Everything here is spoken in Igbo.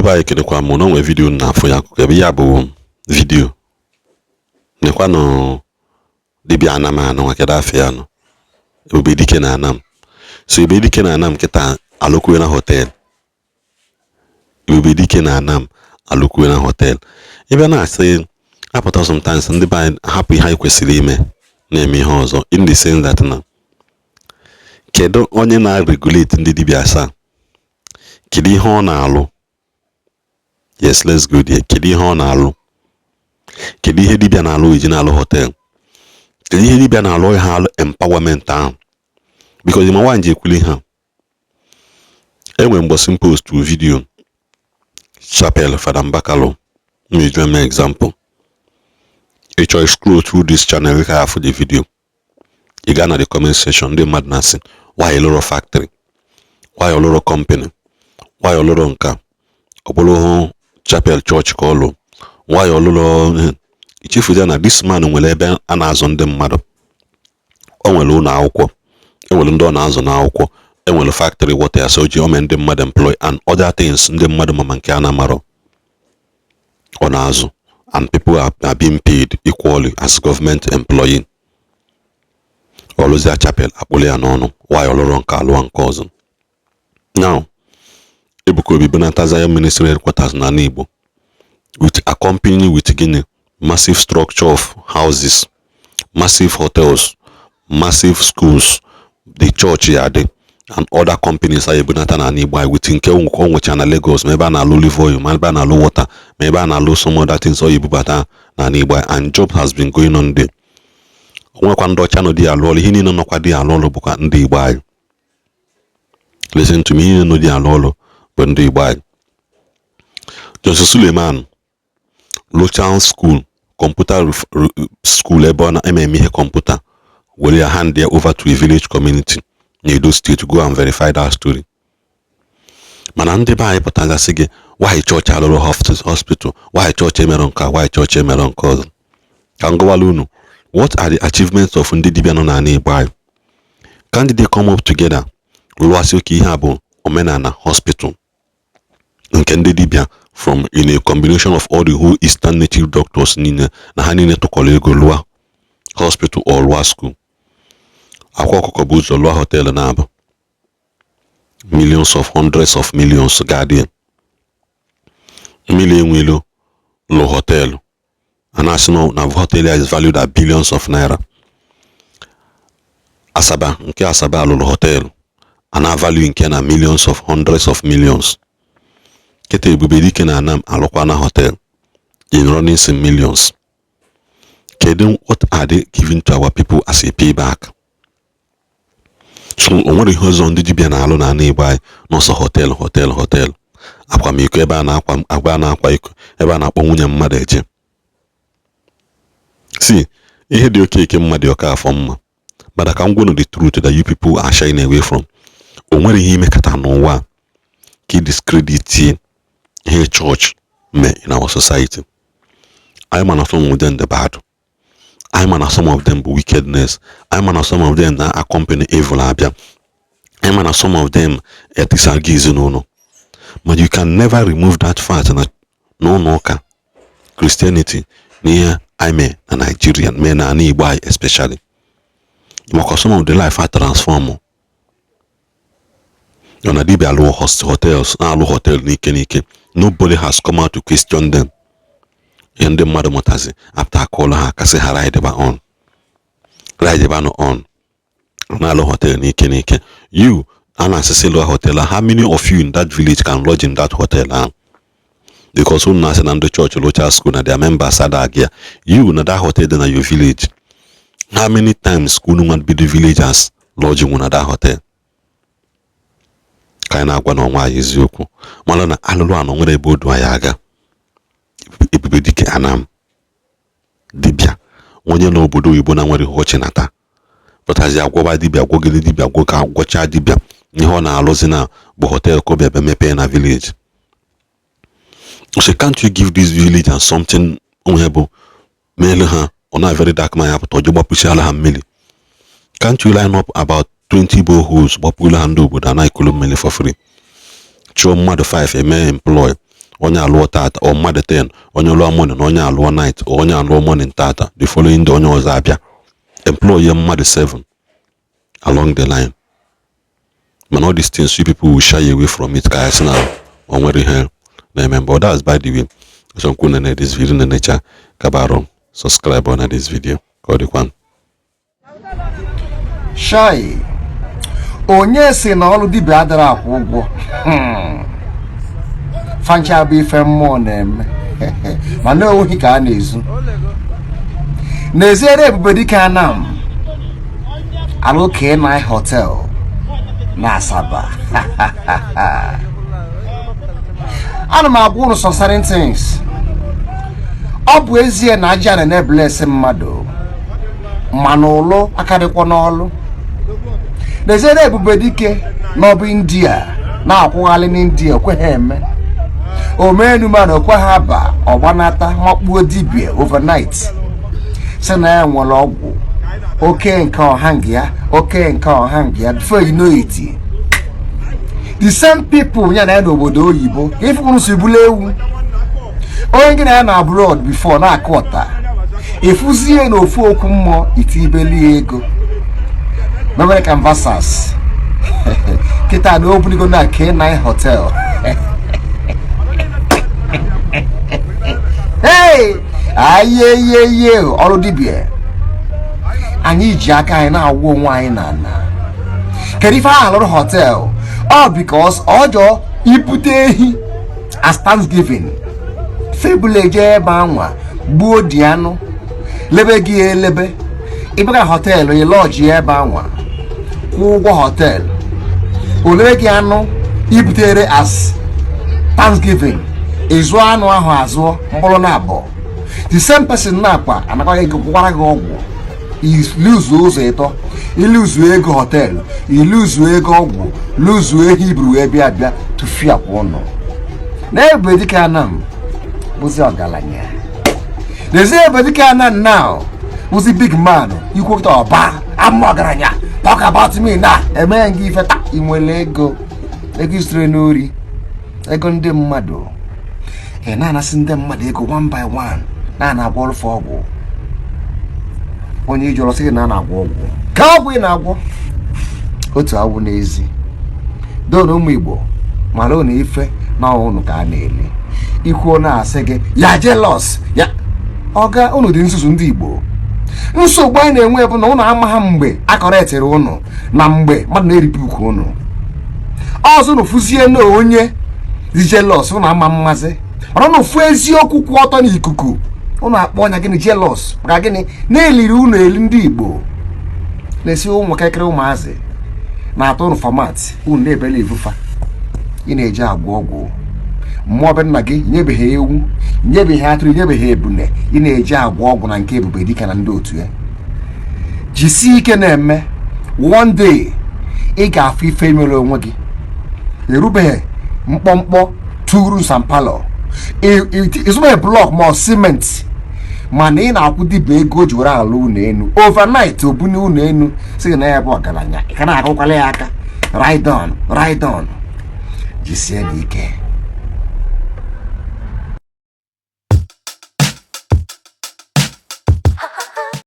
ba ekene kwa mo no nwe video na afọ ya akụkọ ebe ya bụ video nekwa no dibia anam anọ akeda afọ ya no Ebube dike na anam so Ebube dike na anam kita alụkwe na hotel Ebube dike na anam alụkwe na hotel ebe na asị apụta sometimes ndị ba hapụ ihe kwesịrị ime na-eme ihe ọzọ in the sense that na kedu onye na-regulate ndị dibia asaa kedu ihe ọ na-alụ yes let's go there kedu ihe ọ na-alụ kedu ihe dibia na-alụ iji na-alụ hotel kedu ihe dibia na-alụ ha alụ empowerment ahụ because ma nwaanyị ekwuli ha enwe mgbosi post video chapel Fada Mbakalo meju me example you choose scroll through this channel we have for the video you go na the comment section ndị mmadụ na-asị why a lot of factory why a lot of company why a lot of nka ọbụrụ chapel church ka ọlụ why a lot of ichefu na this man nwere ebe a na-azụ ndị mmadụ o nwere ụlọ akwụkwọ enwere ndị ọ na-azụ n'akwụkwọ enwere factory water so ji ome ndị mmadụ employ and other things ndị mmadụ mama nke a na-amarọ ọ na-azụ and people are being paid equally as government employee Olozia chapel akpụle ya n'ọnụ why ọlụrụ nke alụwa nke ọzọ now Ebuka Obi Benata Zion Ministry Headquarters na Ndigbo with accompanying with Guinea massive structure of houses, massive hotels, massive schools, the church yard, and other companies are Ebunata na Ndigbo with nke onwecha na Lagos, maybe na olive oil, maybe na water, maybe na some other things or Ebubata na Ndigbo, and job has been going on there. Onwekwa ndị ọcha no di alụọlụ ihe niile nọkwa di alụọlụ bụkwa ndị Igbo anyị. Listen to me, ihe no di alụọlụ bụ ndị Igbo anyị. Joseph Suleiman local school computer school ebe na eme ihe computer will you hand there over to a village community in Edo State to go and verify that story. Mana ndị ba anyị pụtara sị gị why church alụrụ hospital, why church emere nka, why church emere nka ọzọ. Ka ngọwala unu, what are the achievements of ndị dibịa nọ n'ala Igbo anyị? Can they come up together lụasị oke ihe a bụ omenala hospital nke ndị dibịa from in a combination of all the whole Eastern native doctors niile na ha niile tụkọrọ ego lụa hospital or lụa school. Akwa ọkụkọ bụ ụzọ lụa hotel na-abụ millions of hundreds of millions guardian mmiri enwelo lụ hotel and as na hotel is valued at billions of naira. Asaba nke Asaba lụrụ hotel and value nke na millions of hundreds of millions. Kete Ebube dike na anam alụkwa na hotel in runnings in millions. Kedu what are they giving to our people as a payback? So onwere ihe ọzọ ndị dibịa na-alụ na ana Igbo anyị n'ọsọ hotel akwamiko ebe a na-akwa iko ebe a na-akpọ nwunye mmadụ eje. See, ihe dị oke ike mmadụ ọka afọ mma but I can go to the truth that you people are shying away from. Onwere ihe imekata n'ụwa ka discredit here church me in our society. I'm on some of them the bad. I'm on some of them wickedness. I'm on some of them that accompany evil abia. I'm on some of them no. But you can never remove that fact that no Christianity near I'm a Nigerian men and Igbo especially. Because some of the life are transformed. On a dibia low hotels, low hotel nike. Nobody has come out to question them. And the mother motazi after I call her kasi ride on. Na low hotel nike. You and Cecilia hotel, how many of you in that village can lodge in that hotel? Because when I and the church local school na their members are there. You na that hotel in your village. How many times could not be the villagers lodging in that hotel? Kaina agwa na nwa eziokwu mana na alụlụ anọ nwere ebe odu ya aga. Ebube dike anam dibịa onye n'obodo Igbo na nwere hochi nata pụtazi agwọba dibịa agwọgide dibịa agwọcha dibịa ihe ọ na-alụzi na bụ hotel ko bịa mepe na village. So can't you give this village and something onwe bụ mele ha on a very dark man apụta ọjọ gbapụsi ala ha mmiri? Can't you line up about 20 boreholes, popular and obodo and I could for free? Show mother 5 a man employ onye alụọ tata, or mmadụ 10 onye lụọ morning onye alụọ night, or onye alụọ morning tata, the following day onye ọzọ abịa employ mmadụ 7 along the line. Man, all these things you people will shy away from it, guys. Now on where the hell remember, that's by the way. So cool in this video in nature kabaro subscribe on this video. Go the one shy onye si na ọlụ dibịa adara akwụ ụgwọ fancha bụ ife mmụọ na-eme mana ohi ka a na-ezu n'eziere Ebube Dike Anam alụ KNI hotel na Asaba. Ana m agwa unu some certain things. Ọ bụ ezie na aja na-ebless mmadụ mana ụlọ akarịkwa n'ọlụ. N'eziere Ebube Dike n'ọbụ India na-akwụghalị n'India okweghị eme. Omenu mana okweghị aba ọgbanata makpuo dibia overnight. Sị na ya nwere ọgwụ oke nke ọhangịa, oke nke ọhangịa, before you know it. The same people ya na n'obodo oyibo if unu si bulu ewu onye gị na ya na abroad before na akọta efuzie na ofu okwu mmụọ itibeli ego American versus kita na obuligo na KNI hotel. Hey ayeyeye ọrụ dibia anyị ji aka anyị na-awụ onwe anyị na ana kedu ife ahụ lụrụ hotel all because ọjọọ ibute ehi as Thanksgiving febule je ebe anwa gbuo di anụ lebe gị elebe ịbịa hotel ị lọji ebe anwa kwụ ụgwọ hotel olebe gị anụ ibutere as Thanksgiving ịzụ anụ ahụ azụọ mkpụrụ na abụọ the same person na-akpa anakwaghị gị gwara gị ọgwụ iluzu ụzọ ịtọ iluzu ego hotel iluzu ego ọgwụ luzu ehi iburu ebe abịa tụfia kwa ụnọ na Ebube Dike Anam bụzi ọgaranya. N'ezie Ebube Dike Anam now bụzi big man ikwokọta ọba ama ọgaranya talk about me na eme gị ife ta inwele ego isitere n'ori ego ndị mmadụ na-anasị ndị mmadụ ego one by one na-agwọ ọlụfọ ọgwụ onye ijọrọ sị na na-agwọ ọgwụ ka ọgwụ ị na-agwọ otu awụ n'ezi dona ụmụ Igbo mara unu ife na unu ka a na-ele ikwuo na-asị gị ya jealous ya ọga unu dị nsusu ndị Igbo. Nsogbu anyị na-enwe bụ na unu amaghị mgbe akọretere unu na mgbe mmadụ na-eripụ unu ọzọ unu fụzie na onye dị jealous unu ama mmazi ọrụ unu fụ eziokwu kwụ ọtọ n'ikuku unu akpọ ọnya gịnị jealous maka gịnị na-eliri unu eli ndị Igbo na-esi ụmụ kekere ụmụazị na-atụ unu format unu na-ebele ifufa ị na-eji agwọ ọgwụ mmụọ be nna gị nyebeghị ewu nyebeghị atụrụ nyebeghị ebune ị na-eji agwọ ọgwụ na nke Ebube Dike na ndị otu ya jisi ike na-eme one day ị ga-afụ ife imere onwe gị erubeghị mkpọmkpọ turu nsampalo ịzụbeghị blọk ma cement mana ị na-akwụ dibịa ego ji were alụ ụlọ enu overnight obuni ụlọ enu sị na ya bụ ọgaranya ị ka na-akụkwala ya aka ride on jisie n'ike.